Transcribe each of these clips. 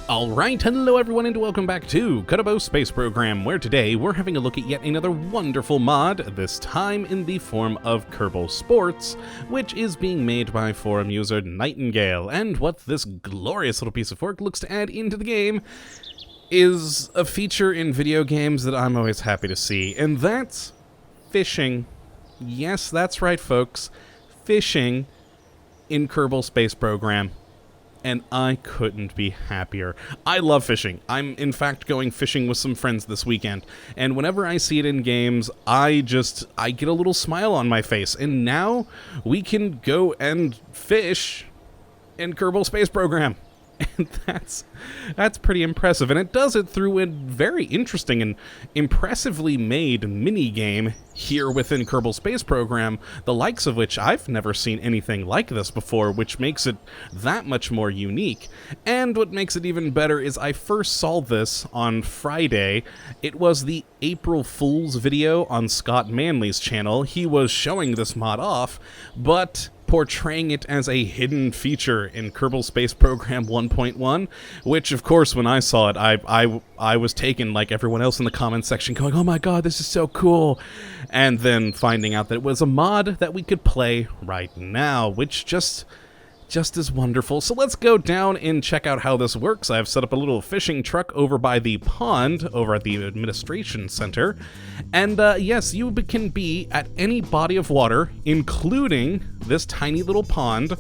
Alright, hello everyone and welcome back to Kottabos Space Program, where today we're having a look at yet another wonderful mod, this time in the form of Kerbal Sports, which is being made by forum user Nightingale, and what this glorious little piece of work looks to add into the game is a feature in video games that I'm always happy to see, and that's fishing. Yes, that's right folks, fishing in Kerbal Space Program. And I couldn't be happier. I love fishing. I'm, in fact, going fishing with some friends this weekend. And whenever I see it in games, I get a little smile on my face. And now we can go and fish in Kerbal Space Program. And that's pretty impressive. And it does it through a very interesting and impressively made mini-game here within Kerbal Space Program, the likes of which I've never seen anything like this before, which makes it that much more unique. And what makes it even better is I first saw this on Friday. It was the April Fool's video on Scott Manley's channel. He was showing this mod off, but portraying it as a hidden feature in Kerbal Space Program 1.1, which, of course, when I saw it, I was taken like everyone else in the comments section, going, oh my god, this is so cool, and then finding out that it was a mod that we could play right now, which just is wonderful. So let's go down and check out how this works. I've set up a little fishing truck over by the pond over at the administration center, and yes, you can be at any body of water, including this tiny little pond,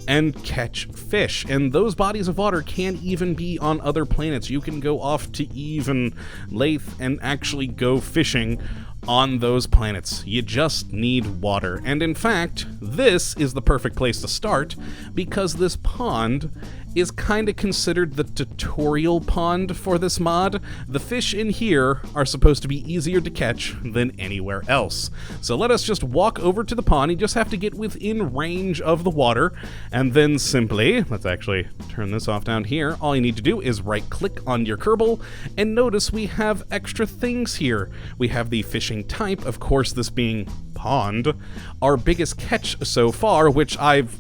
and catch fish. And those bodies of water can even be on other planets. You can go off to even Lathe and actually go fishing on those planets. You just need water. And in fact, this is the perfect place to start, because this pond is kind of considered the tutorial pond for this mod. The fish in here are supposed to be easier to catch than anywhere else. So let us just walk over to the pond. You just have to get within range of the water, and then simply, let's actually turn this off down here, all you need to do is right click on your Kerbal, and notice we have extra things here. We have the fishing type, of course this being pond, our biggest catch so far, which I've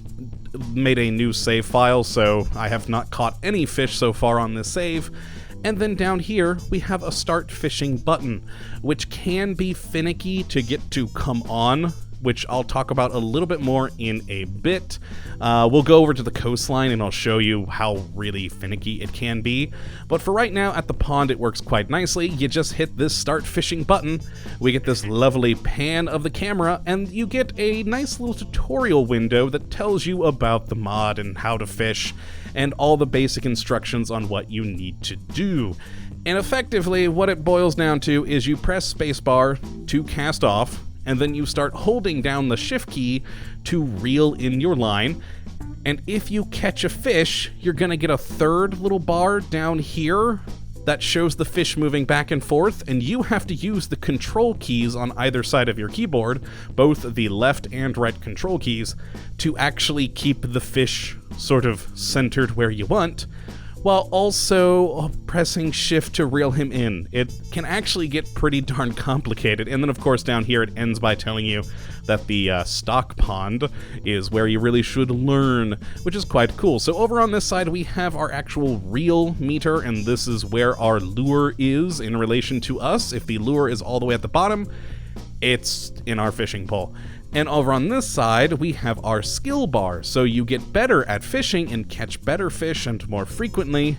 made a new save file, so I have not caught any fish so far on this save. And then down here, we have a start fishing button, which can be finicky to get to come on, which I'll talk about a little bit more in a bit. We'll go over to the coastline and I'll show you how really finicky it can be. But for right now, at the pond, it works quite nicely. You just hit this start fishing button, we get this lovely pan of the camera, and you get a nice little tutorial window that tells you about the mod and how to fish, and all the basic instructions on what you need to do. And effectively, what it boils down to is you press spacebar to cast off, and then you start holding down the shift key to reel in your line. And if you catch a fish, you're gonna get a third little bar down here that shows the fish moving back and forth, and you have to use the control keys on either side of your keyboard, both the left and right control keys, to actually keep the fish sort of centered where you want, while also pressing shift to reel him in. It can actually get pretty darn complicated. And then of course down here it ends by telling you that the stock pond is where you really should learn, which is quite cool. So over on this side we have our actual reel meter, and this is where our lure is in relation to us. If the lure is all the way at the bottom, it's in our fishing pole. And over on this side, we have our skill bar, so you get better at fishing and catch better fish and more frequently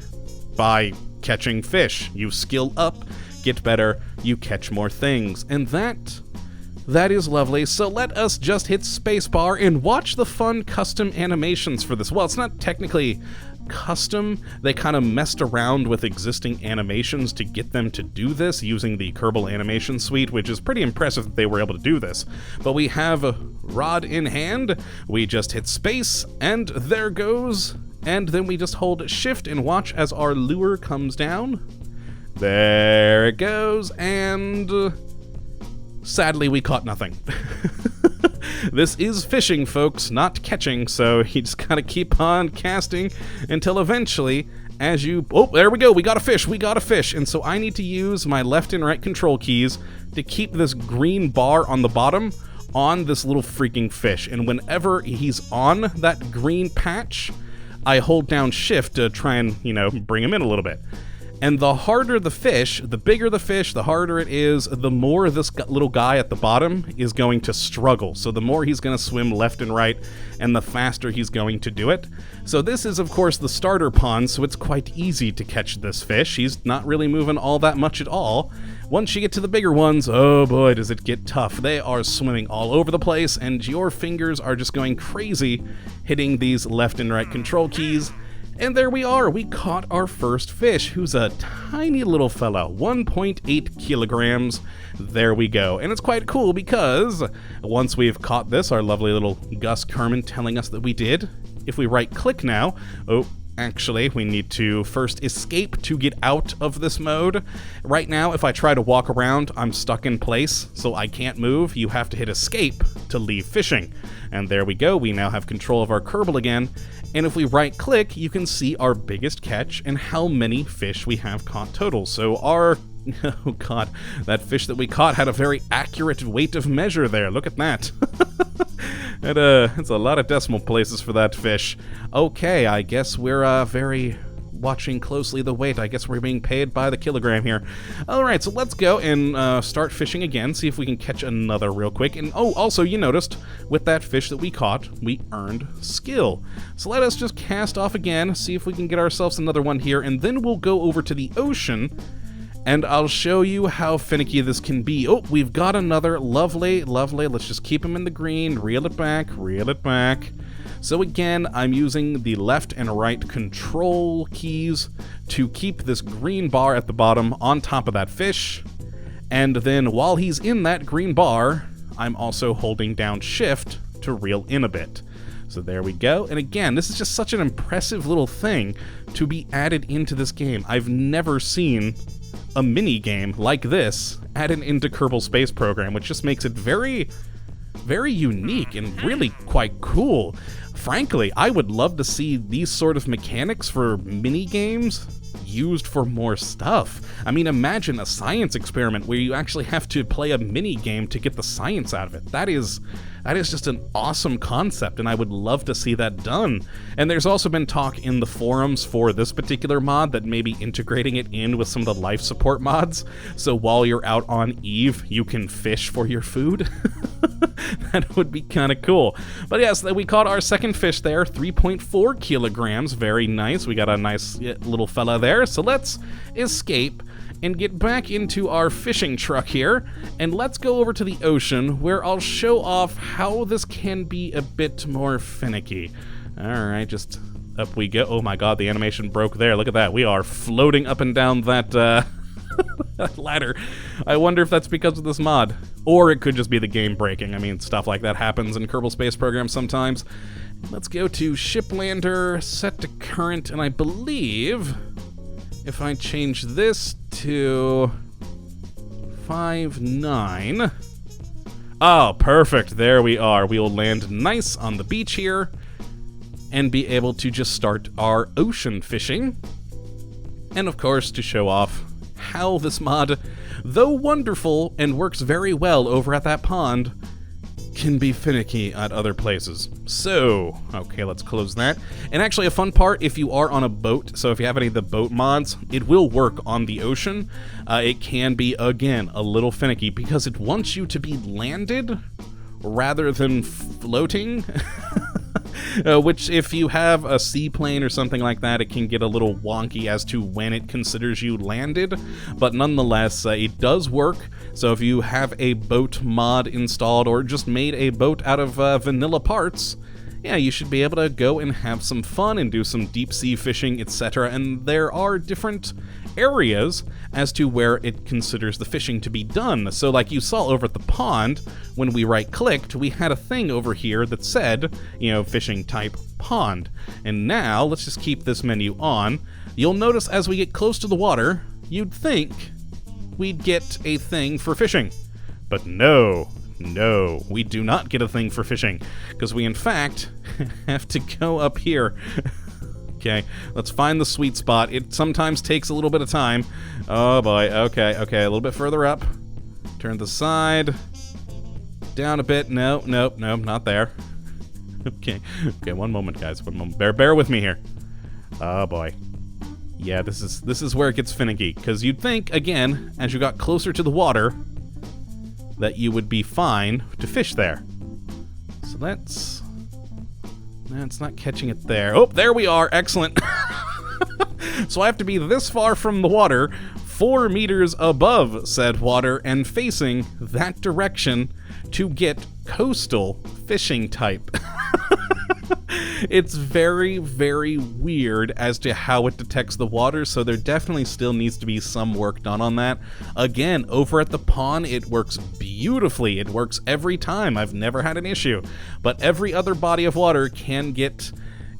by catching fish. You skill up, get better, you catch more things, and that is lovely. So let us just hit spacebar and watch the fun custom animations for this. Well, it's not technically custom. They kind of messed around with existing animations to get them to do this using the Kerbal animation suite, which is pretty impressive that they were able to do this. But we have a rod in hand, we just hit space, and there goes, and then we just hold shift and watch as our lure comes down. There it goes, and sadly we caught nothing. This is fishing, folks, not catching, so you just gotta keep on casting until eventually, as you... Oh, there we go, we got a fish, and so I need to use my left and right control keys to keep this green bar on the bottom on this little freaking fish, and whenever he's on that green patch, I hold down shift to try and, bring him in a little bit. And the harder the fish, the bigger the fish, the harder it is, the more this little guy at the bottom is going to struggle. So the more he's going to swim left and right, and the faster he's going to do it. So this is, of course, the starter pond, so it's quite easy to catch this fish. He's not really moving all that much at all. Once you get to the bigger ones, oh boy, does it get tough. They are swimming all over the place, and your fingers are just going crazy hitting these left and right control keys. And there we are, we caught our first fish, who's a tiny little fella, 1.8 kilograms. There we go. And it's quite cool because once we've caught this, our lovely little Gus Kerbin telling us that we did, if we right click now, actually, we need to first escape to get out of this mode. Right now, if I try to walk around, I'm stuck in place, so I can't move. You have to hit escape to leave fishing. And there we go, we now have control of our Kerbal again. And if we right-click, you can see our biggest catch and how many fish we have caught total. So our... oh god, that fish that we caught had a very accurate weight of measure there. Look at that. It's a lot of decimal places for that fish. Okay, I guess we're very watching closely the weight. I guess we're being paid by the kilogram here. Alright, so let's go and start fishing again, see if we can catch another real quick. And also you noticed, with that fish that we caught, we earned skill. So let us just cast off again, see if we can get ourselves another one here, and then we'll go over to the ocean, and I'll show you how finicky this can be. Oh, we've got another. Lovely, lovely. Let's just keep him in the green, reel it back, reel it back. So again, I'm using the left and right control keys to keep this green bar at the bottom on top of that fish. And then while he's in that green bar, I'm also holding down shift to reel in a bit. So there we go. And again, this is just such an impressive little thing to be added into this game. I've never seen a mini game like this added into Kerbal Space Program, which just makes it very, very unique and really quite cool. Frankly, I would love to see these sort of mechanics for mini games used for more stuff. I mean, imagine a science experiment where you actually have to play a mini game to get the science out of it. That is just an awesome concept, and I would love to see that done. And there's also been talk in the forums for this particular mod that maybe integrating it in with some of the life support mods, so while you're out on Eve, you can fish for your food. That would be kind of cool. But yes, we caught our second fish there, 3.4 kilograms. Very nice. We got a nice little fella there. So let's escape and get back into our fishing truck here, and let's go over to the ocean where I'll show off how this can be a bit more finicky. Alright, just up we go. Oh my god, the animation broke there. Look at that. We are floating up and down that ladder. I wonder if that's because of this mod. Or it could just be the game breaking. I mean, stuff like that happens in Kerbal Space Program sometimes. Let's go to Shiplander, set to current, and I believe if I change this to 5.9... Oh, perfect. There we are. We will land nice on the beach here and be able to just start our ocean fishing. And of course, to show off how this mod, though wonderful and works very well over at that pond, can be finicky at other places. So, okay, let's close that. And actually a fun part, if you are on a boat, so if you have any of the boat mods, it will work on the ocean. It can be, again, a little finicky because it wants you to be landed rather than floating. Which, if you have a seaplane or something like that, it can get a little wonky as to when it considers you landed, but nonetheless, it does work. So if you have a boat mod installed or just made a boat out of vanilla parts, yeah, you should be able to go and have some fun and do some deep sea fishing, etc. And there are different areas as to where it considers the fishing to be done. So like you saw over at the pond, when we right-clicked, we had a thing over here that said, you know, fishing type pond. And now, let's just keep this menu on. You'll notice as we get close to the water, you'd think we'd get a thing for fishing. But no, we do not get a thing for fishing, because we in fact have to go up here. Okay, let's find the sweet spot. It sometimes takes a little bit of time. Oh boy, okay, a little bit further up. Turn the side. Down a bit. No, not there. Okay, one moment, guys, one moment. Bear with me here. Oh boy. Yeah, this is where it gets finicky, because you'd think, again, as you got closer to the water, that you would be fine to fish there. So that's not catching it there. Oh, there we are. Excellent. So I have to be this far from the water, 4 meters above said water, and facing that direction to get coastal fishing type. It's very, very weird as to how it detects the water, so there definitely still needs to be some work done on that. Again, over at the pond, it works beautifully. It works every time. I've never had an issue. But every other body of water can get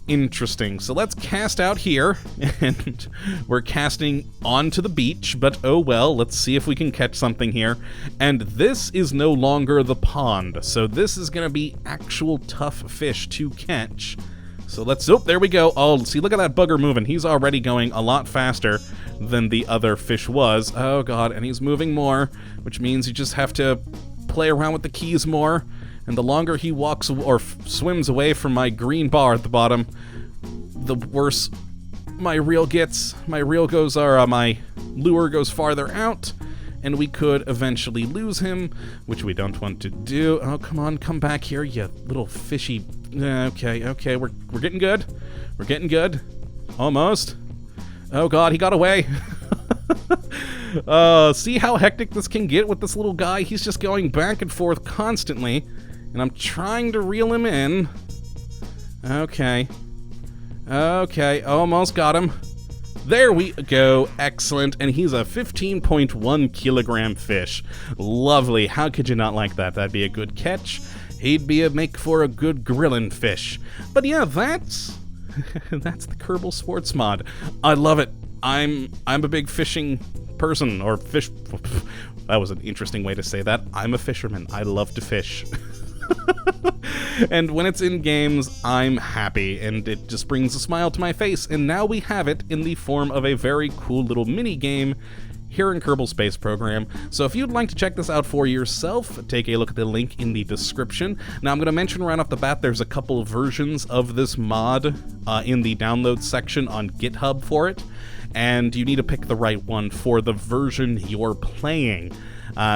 interesting. So let's cast out here, and we're casting onto the beach, but oh well, let's see if we can catch something here. And this is no longer the pond, so this is gonna be actual tough fish to catch. So let's, oh, there we go. Oh, see, look at that bugger moving. He's already going a lot faster than the other fish was. Oh god, and he's moving more, which means you just have to play around with the keys more. And the longer he walks or swims away from my green bar at the bottom, the worse my reel gets. My lure goes farther out, and we could eventually lose him, which we don't want to do. Oh, come on, come back here, you little fishy. Okay, we're getting good. We're getting good. Almost. Oh god, he got away. See how hectic this can get with this little guy? He's just going back and forth constantly. And I'm trying to reel him in. Okay, almost got him. There we go, excellent. And he's a 15.1 kilogram fish. Lovely, how could you not like that? That'd be a good catch. He'd be a make for a good grilling fish. But yeah, that's the Kerbal Sports mod. I love it. I'm a big fishing person, or fish. That was an interesting way to say that. I'm a fisherman. I love to fish. And when it's in games, I'm happy, and it just brings a smile to my face, and now we have it in the form of a very cool little mini game here in Kerbal Space Program. So if you'd like to check this out for yourself, take a look at the link in the description. Now I'm going to mention right off the bat, there's a couple of versions of this mod in the download section on GitHub for it, and you need to pick the right one for the version you're playing.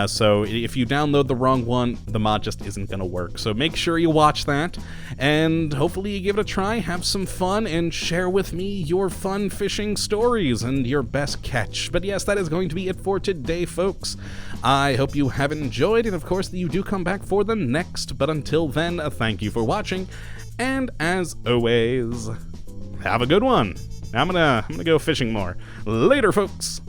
So if you download the wrong one, the mod just isn't going to work. So make sure you watch that, and hopefully you give it a try, have some fun, and share with me your fun fishing stories and your best catch. But yes, that is going to be it for today, folks. I hope you have enjoyed, and of course that you do come back for the next. But until then, thank you for watching, and as always, have a good one. I'm gonna go fishing more. Later, folks.